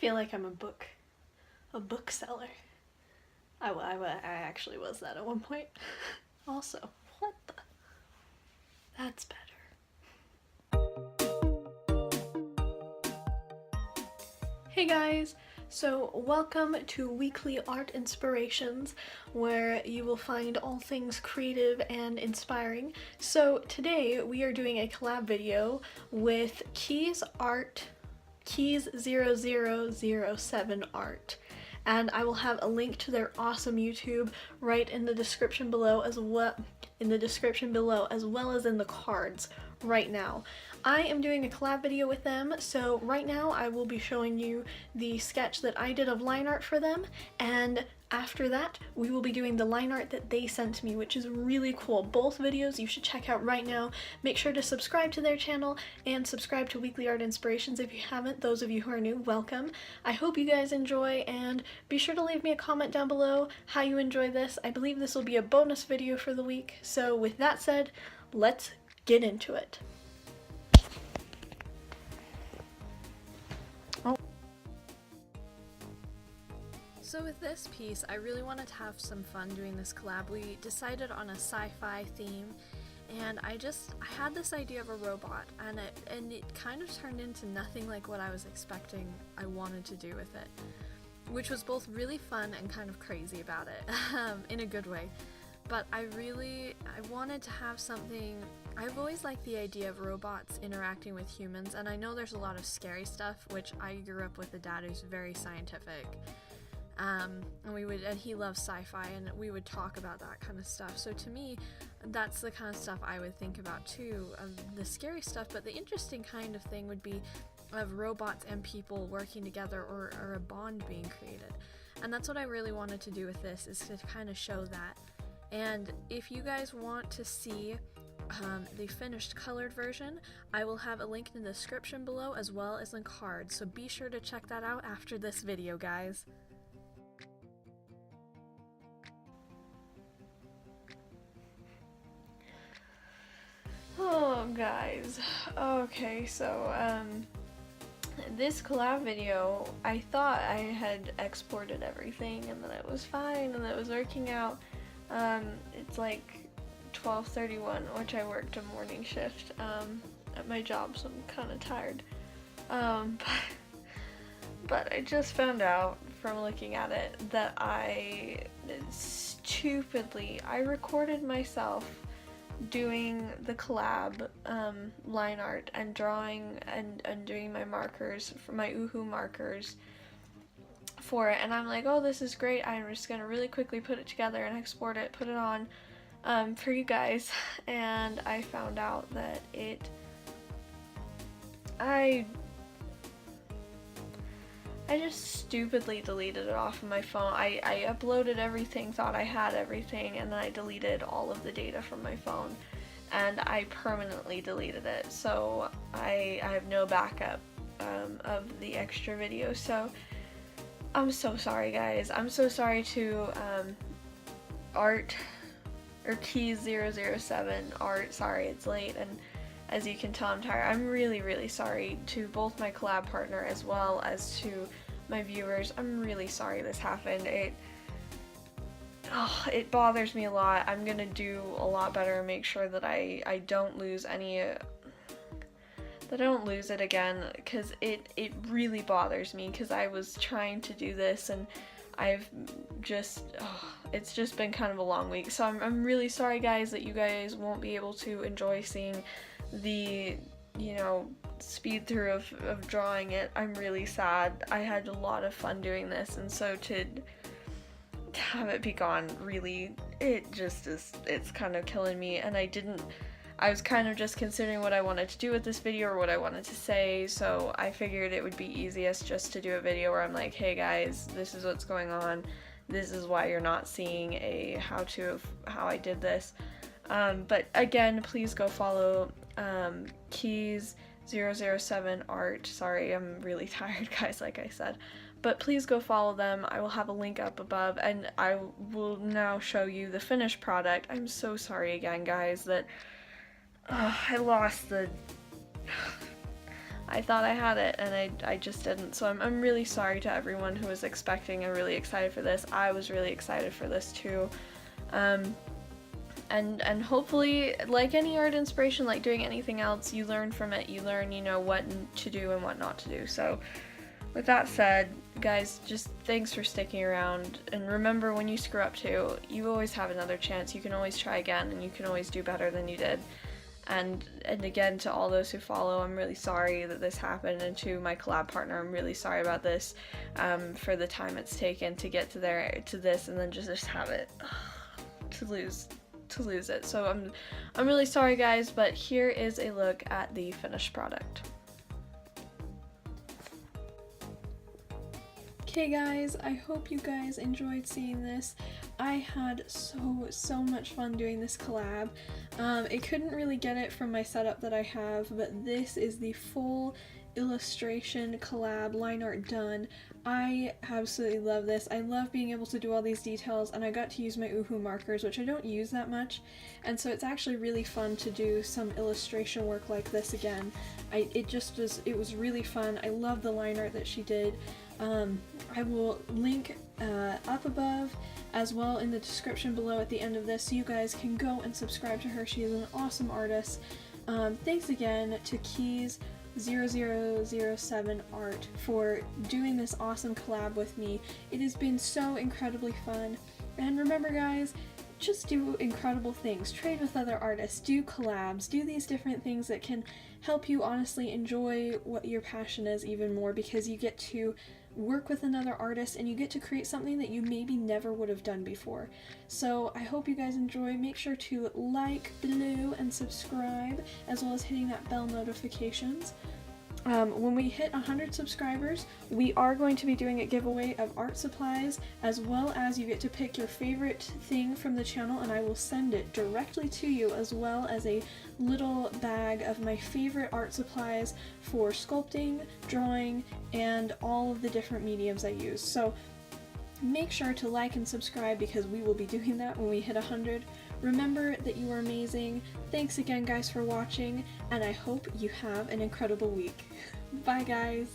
feel like I'm a bookseller. I actually was that at one point. Also, what the? That's better. Hey guys! So welcome to Weekly Art Inspirations, where you will find all things creative and inspiring. So today we are doing a collab video with Keys0007Art. And I will have a link to their awesome YouTube right in the description below as well as in the cards right now. I am doing a collab video with them, so right now I will be showing you the sketch that I did of line art for them, and after that we will be doing the line art that they sent me, which is really cool. Both videos you should check out right now. Make sure to subscribe to their channel and subscribe to Weekly Art Inspirations if you haven't. Those of you who are new, welcome. I hope you guys enjoy, and be sure to leave me a comment down below how you enjoy this. I believe this will be a bonus video for the week, so with that said, let's get into it. So with this piece, I really wanted to have some fun doing this collab. We decided on a sci-fi theme, and I had this idea of a robot, and it kind of turned into nothing like what I was expecting I wanted to do with it, which was both really fun and kind of crazy about it, in a good way. But I wanted to have something. I've always liked the idea of robots interacting with humans, and I know there's a lot of scary stuff, which I grew up with a dad who's very scientific. And he loves sci-fi, and we would talk about that kind of stuff. So to me, that's the kind of stuff I would think about too, of the scary stuff. But the interesting kind of thing would be of robots and people working together, or a bond being created. And that's what I really wanted to do with this, is to kind of show that. And if you guys want to see the finished colored version, I will have a link in the description below as well as in cards. So be sure to check that out after this video, guys. Oh, guys. Okay, so, this collab video, I thought I had exported everything and that it was fine and that it was working out. It's like 12:31, which I worked a morning shift, at my job, so I'm kind of tired. But I just found out from looking at it that I recorded myself doing the collab line art and drawing and doing my markers, for my ohuhu markers for it, and I'm like, oh, this is great, I'm just gonna really quickly put it together and export it, put it on for you guys. And I found out that I just stupidly deleted it off of my phone. I uploaded everything, thought I had everything, and then I deleted all of the data from my phone, and I permanently deleted it. So I have no backup of the extra video. So I'm so sorry, guys. I'm so sorry to Keys0007Art. Sorry, it's late, and as you can tell, I'm tired. I'm really, really sorry to both my collab partner as well as to my viewers. I'm really sorry this happened. It bothers me a lot. I'm gonna do a lot better and make sure that I don't lose any, that I don't lose it again, because it really bothers me, because I was trying to do this, and it's just been kind of a long week. So I'm really sorry, guys, that you guys won't be able to enjoy seeing the, speed through of drawing it. I'm really sad. I had a lot of fun doing this, and so to have it be gone, really, it's kind of killing me. And I was kind of just considering what I wanted to do with this video, or what I wanted to say, so I figured it would be easiest just to do a video where I'm like, hey guys, this is what's going on, this is why you're not seeing a how-to of how I did this. But again, please go follow Keys0007Art. Sorry, I'm really tired, guys, like I said. But please go follow them. I will have a link up above, and I will now show you the finished product. I'm so sorry again, guys, that I I thought I had it and I just didn't. So I'm really sorry to everyone who was expecting and really excited for this. I was really excited for this too. And hopefully, like any art inspiration, like doing anything else, you learn from it. You learn, you know, what to do and what not to do. So with that said, guys, just thanks for sticking around. And remember, when you screw up too, you always have another chance. You can always try again, and you can always do better than you did. And again, to all those who follow, I'm really sorry that this happened, and to my collab partner, I'm really sorry about this, for the time it's taken to get to this, and then just have it to lose it. So I'm really sorry, guys, but here is a look at the finished product. Okay guys, I hope you guys enjoyed seeing this. I had so much fun doing this collab. I couldn't really get it from my setup that I have, but this is the full illustration collab line art done. I absolutely love this. I love being able to do all these details, and I got to use my ohuhu markers, which I don't use that much, and so it's actually really fun to do some illustration work like this again. It was really fun. I love the line art that she did. I will link up above as well in the description below at the end of this, so you guys can go and subscribe to her. She is an awesome artist. Thanks again to Keys0007Art for doing this awesome collab with me. It has been so incredibly fun. And remember guys, just do incredible things. Trade with other artists, do collabs, do these different things that can help you honestly enjoy what your passion is even more, because you get to work with another artist and you get to create something that you maybe never would have done before. So I hope you guys enjoy. Make sure to like below and subscribe, as well as hitting that bell notifications. When we hit 100 subscribers, we are going to be doing a giveaway of art supplies, as well as you get to pick your favorite thing from the channel and I will send it directly to you, as well as a little bag of my favorite art supplies for sculpting, drawing, and all of the different mediums I use. So make sure to like and subscribe, because we will be doing that when we hit 100. Remember that you are amazing. Thanks again guys for watching, and I hope you have an incredible week. Bye guys!